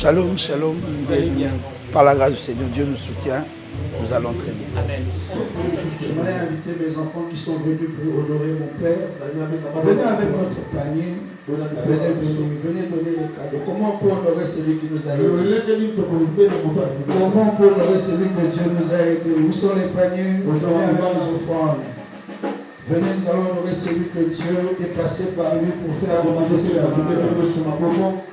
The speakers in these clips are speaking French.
Shalom, shalom. Par la grâce du Seigneur, Dieu nous soutient. Nous allons très bien. Amen. J'aimerais inviter mes enfants qui sont venus pour honorer mon Père. Venez avec votre panier. Venez donner les cadeaux. Comment on peut honorer celui qui nous a aidés? Comment on peut honorer celui que Dieu nous a aidés? Où sont les paniers? Venez avec les offrandes. Venez, nous allons honorer celui que Dieu est passé par lui pour faire avancer sa vie. Venez avec les offrandes.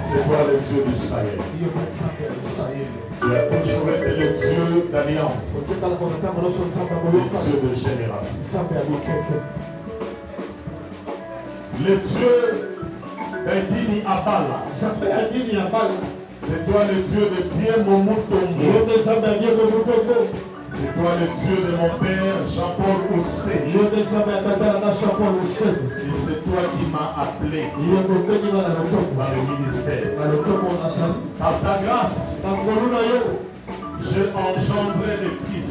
C'est toi le Dieu d'Israël. Tu as toujours été le Dieu d'alliance, le Dieu de génération. Le Dieu d'Indini Abala. C'est toi le Dieu de Dieu Momutombo. C'est toi le Dieu de mon père Jean-Paul Oussé. Et c'est toi qui m'as appelé par le ministère. Par ta grâce, j'ai engendré des fils.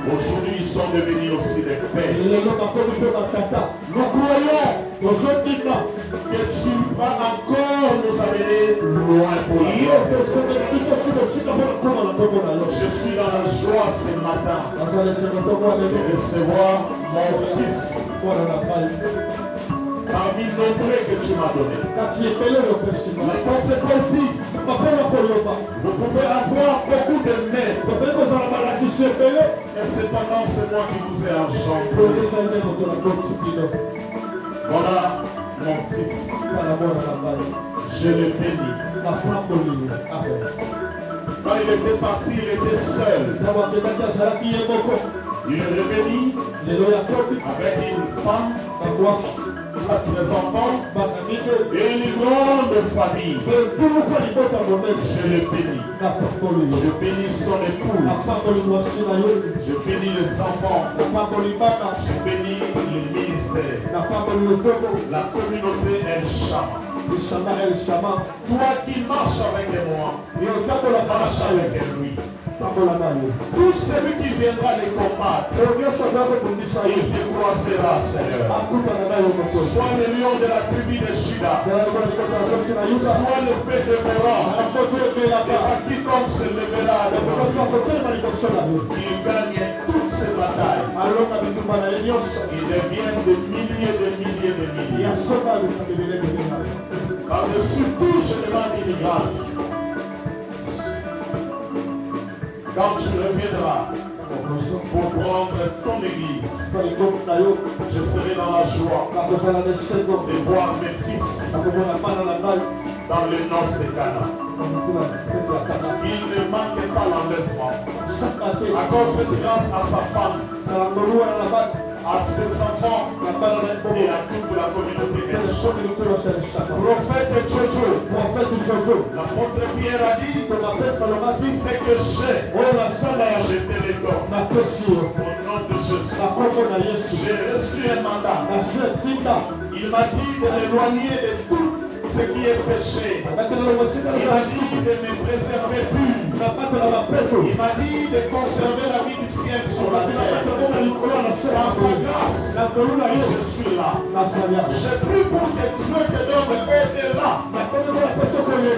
Aujourd'hui, ils sont devenus aussi des pères. Nous croyons que tu vas loin pour la gloire de Dieu. Je suis dans la joie ce matin de recevoir mon fils parmi nombreux que tu m'as donné. L'apôtre Paul dit, vous pouvez avoir beaucoup de maîtres, et cependant c'est moi qui vous ai engendré. Voilà mon fils, je le bénis. Quand il était parti, il était seul. Il est revenu avec une femme, 4 enfants et une grande famille. Je le bénis. Je bénis son épouse. Je bénis les enfants. Je bénis le ministère. La communauté El Shammah. Toi qui marches avec moi, marche avec lui. Tout celui qui viendra les combattre, il te croisera, Seigneur. Sois le lion de la tribu de Juda. Sois le fait dévorant. Et à quiconque se lèvera devant lui, il gagne toutes ses batailles. Il devient de milliers. Par-dessus tout, je demande une grâce. Quand tu reviendras pour prendre ton église, je serai dans la joie de voir mes fils dans les noces de Cana. Il ne manque pas l'enlèvement. Accorde cette grâce à sa femme, à ses enfants et à toute la communauté. Prophète Jojo, l'apôtre Pierre a dit, ce que j'ai, je te le donne. Au nom de Jésus, j'ai reçu un mandat. Il m'a dit de l'éloigner de tout ce qui est péché. Il m'a dit de me préserver pur. Il m'a dit de conserver la vie du ciel sur la terre. Dans sa grâce, je suis là. J'ai pris pour que Dieu te donne au-delà.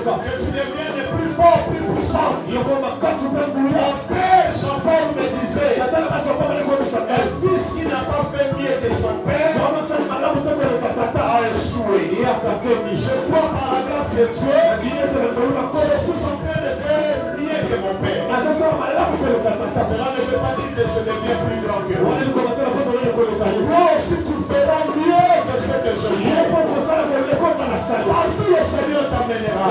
Que tu deviennes plus fort, plus puissant. Mon père Jean-Paul me disait, un fils qui n'a pas fait mieux que son père a échoué. Je crois par la grâce de Dieu, je suis en train de faire mieux que mon père. Cela ne veut pas dire que je deviens plus grand que lui. Toi aussi tu feras mieux que ce que je fais. Partout le Seigneur t'amènera.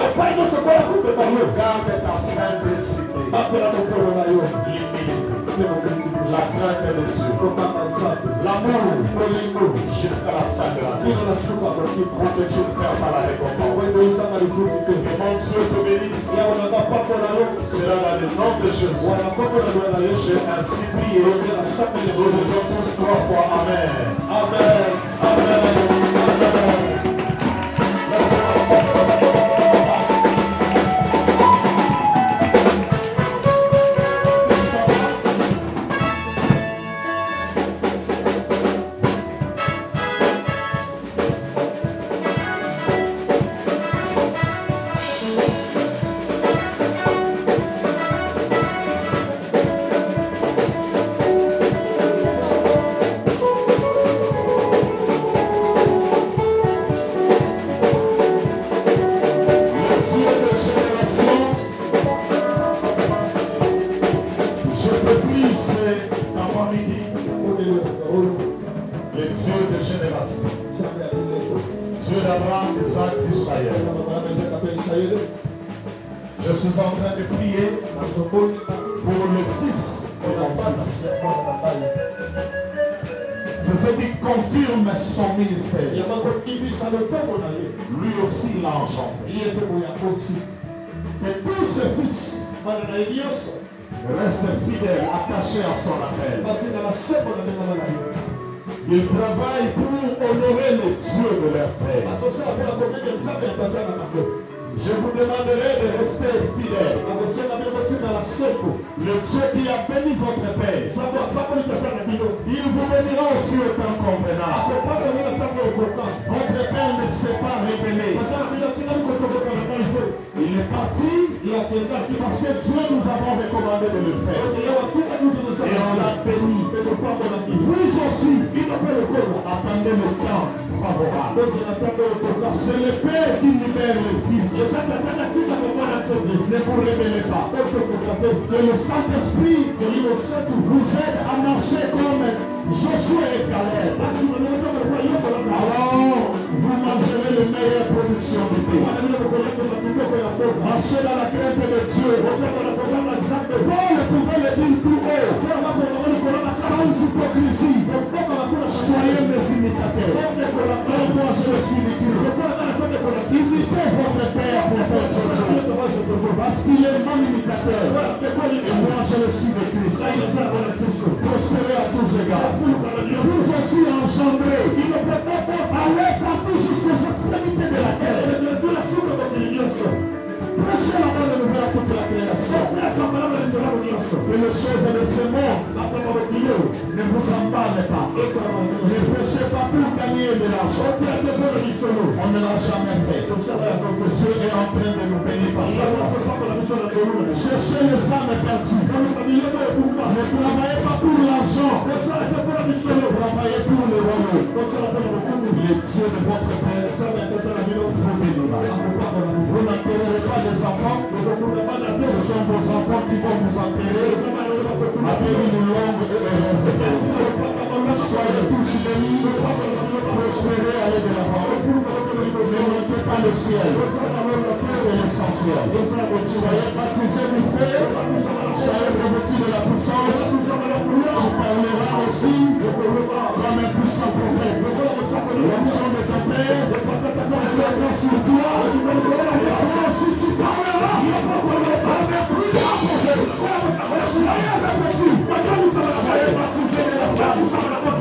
Garde ta simplicité, l'humilité, la crainte de Dieu, l'amour jusqu'à la fin de la vie. Pour que tu ne perds pas la récompense. Que mon Dieu te bénisse. Cela dans le nom de Jésus. J'ai ainsi prié. Nous disons tous 3 fois Amen. Amen. Amen. Amen. Je suis en train de prier pour le fils de mon fils. C'est ce qui confirme son ministère. Lui aussi l'a engendré. Mais tous ses fils restent fidèles, attachés à son appel. Ils travaillent pour honorer le Dieu de leur père. Je vous demanderai de rester fidèle. Le Dieu qui a béni votre père, il vous bénira aussi au temps convenable. Votre père ne s'est pas révélé. Il ne Parce que Dieu nous a recommandé de le faire. Et on l'a béni. Vous aussi, attendez le temps favorable. C'est le Père qui libère le Fils. Ne vous rebellez pas. Que le Saint-Esprit vous aide à marcher comme Josué et Caleb. Alors, vous mangerez les meilleures productions du pays. Marchez dans la crainte de Dieu. Paul pouvait le dire tout haut, sans hypocrisie. Soyez mes imitateurs. Moi, je suis le Christ. Imitez votre Père pour faire chose. Parce qu'il est mon imitateur. Et moi, je suis le Christ. Prospérez à tous égards. Vous aussi engendrez. Allez partout jusqu'aux extrémités de la terre. Prêchez la bonne nouvelle à toute la création. Et les choses de ce monde ne vous emballent pas. Ne prêchez pas pour gagner de l'argent. On ne l'a jamais fait. Dieu est en train de nous bénir par ça. Cherchez les âmes perdues. Ne travaillez pas pour l'argent. Travaillez pour le royaume. Le Dieu de votre Père vous bénira. Vous n'enterrerez pas des enfants. Ce sont vos enfants qui vont vous enterrer. Après une longue et heureuse vie. Soyez tous bénis. Prospérez, allez de l'avant. Ne manquez pas le ciel. C'est l'essentiel. Soyez baptisés du feu. Soyez revêtus de la puissance. Tu parleras aussi comme un puissant prophète. L'onction de ton Père sera sur toi. Et toi aussi tu parleras comme un puissant prophète. Soyez revêtus. Soyez baptisés de la flamme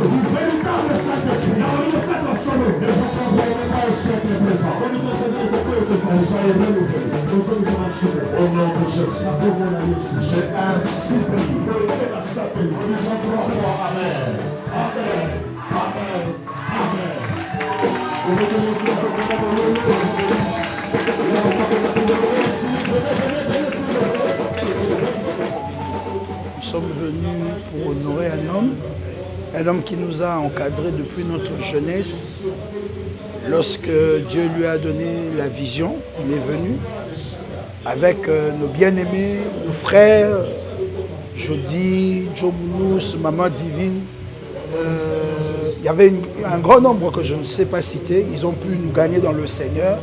du véritable Saint-Esprit. Ne vous conformez pas au siècle présent. Soyez renouvelés. Au nom de Jésus. J'ai ainsi prié. Disons 3 fois Amen. Amen. Amen. Amen. Nous sommes venus pour honorer un homme qui nous a encadrés depuis notre jeunesse. Lorsque Dieu lui a donné la vision, il est venu avec nos bien-aimés, nos frères, Jody, Joe Mounous, Maman Divine. Il y avait un grand nombre que je ne sais pas citer. Ils ont pu nous gagner dans le Seigneur.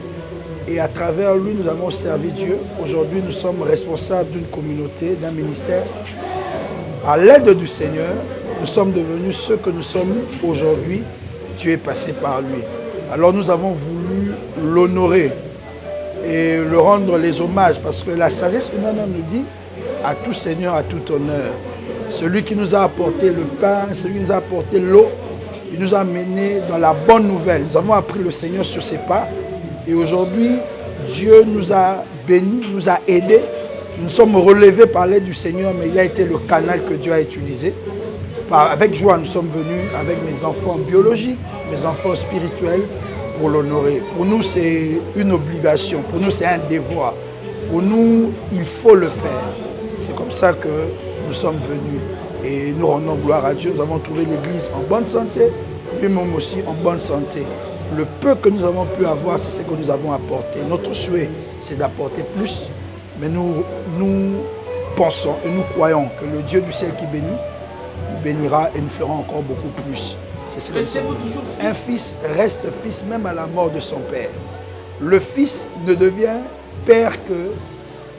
Et à travers lui, nous avons servi Dieu. Aujourd'hui, nous sommes responsables d'une communauté, d'un ministère. À l'aide du Seigneur, nous sommes devenus ceux que nous sommes aujourd'hui. Dieu est passé par lui. Alors nous avons voulu l'honorer et le rendre les hommages. Parce que la sagesse humaine nous dit à tout Seigneur, à tout honneur. Celui qui nous a apporté le pain, celui qui nous a apporté l'eau, il nous a menés dans la bonne nouvelle. Nous avons appris le Seigneur sur ses pas. Et aujourd'hui, Dieu nous a bénis, nous a aidés. Nous sommes relevés par l'aide du Seigneur, mais il a été le canal que Dieu a utilisé. Avec joie, nous sommes venus avec mes enfants biologiques, mes enfants spirituels, pour l'honorer. Pour nous, c'est une obligation. Pour nous, c'est un devoir. Pour nous, il faut le faire. C'est comme ça que nous sommes venus. Et nous rendons gloire à Dieu. Nous avons trouvé l'église en bonne santé, lui-même aussi en bonne santé. Le peu que nous avons pu avoir, c'est ce que nous avons apporté. Notre souhait, c'est d'apporter plus. Mais nous pensons et nous croyons que le Dieu du ciel qui bénit, nous bénira et nous fera encore beaucoup plus. Restez-vous toujours fils. Un fils reste fils même à la mort de son père. Le fils ne devient père que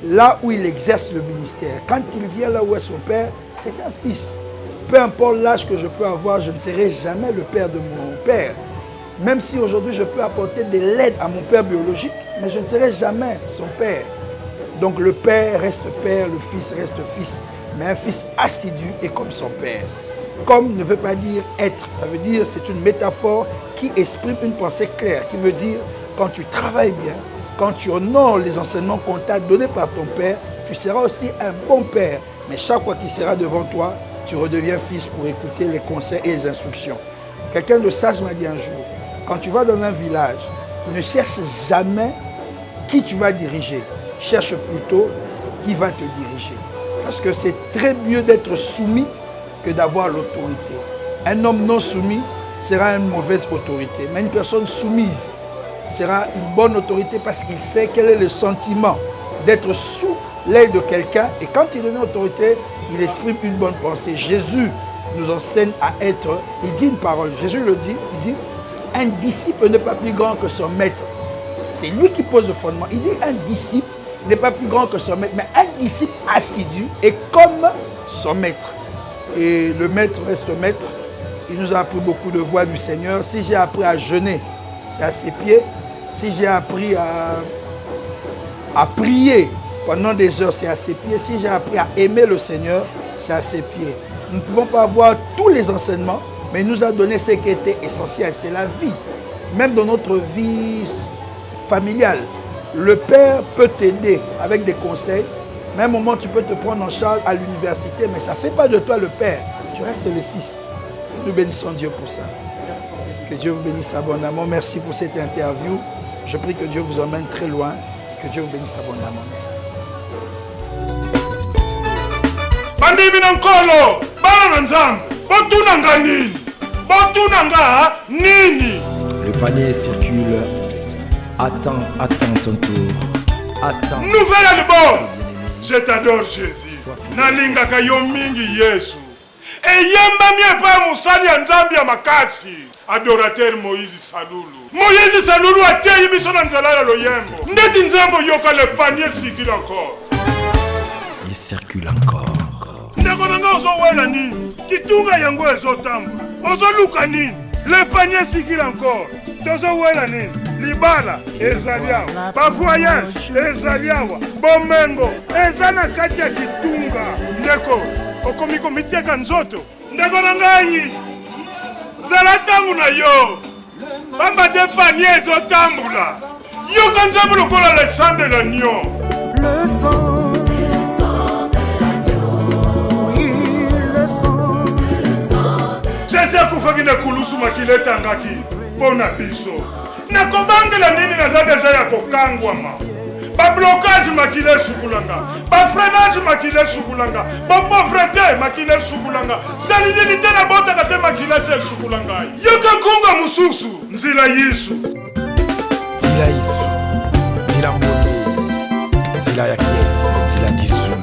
là où il exerce le ministère. Quand il vient là où est son père, c'est un fils. Peu importe l'âge que je peux avoir, je ne serai jamais le père de mon père. Même si aujourd'hui je peux apporter de l'aide à mon père biologique, mais je ne serai jamais son père. Donc le père reste père, le fils reste fils. Mais un fils assidu est comme son père. Comme ne veut pas dire être, ça veut dire c'est une métaphore qui exprime une pensée claire, qui veut dire quand tu travailles bien, quand tu honores les enseignements qu'on t'a donnés par ton père, tu seras aussi un bon père. Mais chaque fois qu'il sera devant toi, tu redeviens fils pour écouter les conseils et les instructions. Quelqu'un de sage m'a dit un jour, quand tu vas dans un village, ne cherche jamais qui tu vas diriger. Cherche plutôt qui va te diriger. Parce que c'est très mieux d'être soumis que d'avoir l'autorité. Un homme non soumis sera une mauvaise autorité, mais une personne soumise sera une bonne autorité parce qu'il sait quel est le sentiment d'être sous l'aile de quelqu'un, et quand il devient autorité, il exprime une bonne pensée. Jésus nous enseigne à être, il dit une parole, Jésus le dit, il dit, un disciple n'est pas plus grand que son maître. C'est lui qui pose le fondement. Il dit, un disciple n'est pas plus grand que son maître, mais un disciple assidu est comme son maître. Et le maître reste maître. Il nous a appris beaucoup de voix du Seigneur. Si j'ai appris à jeûner, c'est à ses pieds. Si j'ai appris à prier pendant des heures, c'est à ses pieds. Si j'ai appris à aimer le Seigneur, c'est à ses pieds. Nous ne pouvons pas avoir tous les enseignements, mais il nous a donné ce qui était essentiel, c'est la vie. Même dans notre vie familiale, le Père peut t'aider avec des conseils. Mais à un moment, tu peux te prendre en charge à l'université, mais ça ne fait pas de toi le Père. Tu restes le Fils. Et nous bénissons Dieu pour ça. Que Dieu vous bénisse abondamment. Merci pour cette interview. Je prie que Dieu vous emmène très loin. Que Dieu vous bénisse abondamment. Merci. Bandibi nankolo, bana nzambe, botunanga nini? Botunanga nini? Le panier circule. Attends ton tour. Attends. Nouvel album. Je t'adore Jésus. Nalingaka yo mingi Yesu. Eyemba mie pa musali ya nzambi ya makasi. Adorateur Moïse Salulu. Moïse Salulu ateyi biso na nzala ya loyembo. Ndeti nzambo yoka le panier circule encore. Il circule encore. Ndeko nanga ozowela nini? Kitunga yango ezotambula. Ozoluka nini? Le panier circule encore. Tozowela nini? Libala ezali awa, bavoyage ezali awa, bomengo eza na kati ya kitunga. Ndeko okomi komitiaka nzoto. Ndeko na ngai zala ntango na yo bamba te panier ezotambula. Yoka nzambe lokola le sang de l'agneau. Le sang, c'est le sang de l'agneau. Oui, le sang, c'est le sang de l'agneau. Jésus akufaki na kulusu makila etangaki mpona biso. Nakobangela nini naza deja ya kokangwama. Bablocage makile sukulanga, bafreinage makile sukulanga, bapauvreté makile sukulanga, salinité na botaka te makile se sukulanga. Yoka nkunga mususu nzila Yesu. Dila Yesu, dila mbote, dila ya kiesi, dila kisunu.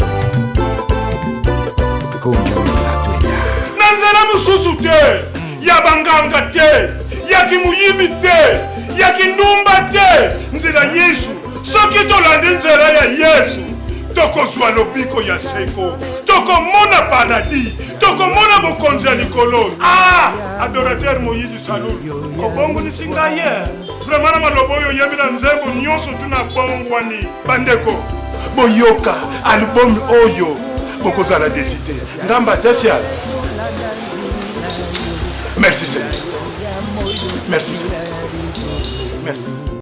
Kongewisa twenda. Na nzela mususu te, ya banganga te, ya kimuyimi te, ya kinumba te, nzela Yesu. Soki tolandi nzela ya Yesu, tokozwa lobiko ya seko, tokomona paradis, tokomona bokonzi ya likolo. Ah, adorateur Moïse Salulu, obongo ni singaye. Vraiment na malobo oyo yemi na nzembo nyonso tuna bongwani. Bandeko, boyoka album oyo bokozala desité. Ngamba tesial. Merci Seigneur. Merci Seigneur. Merci Seigneur.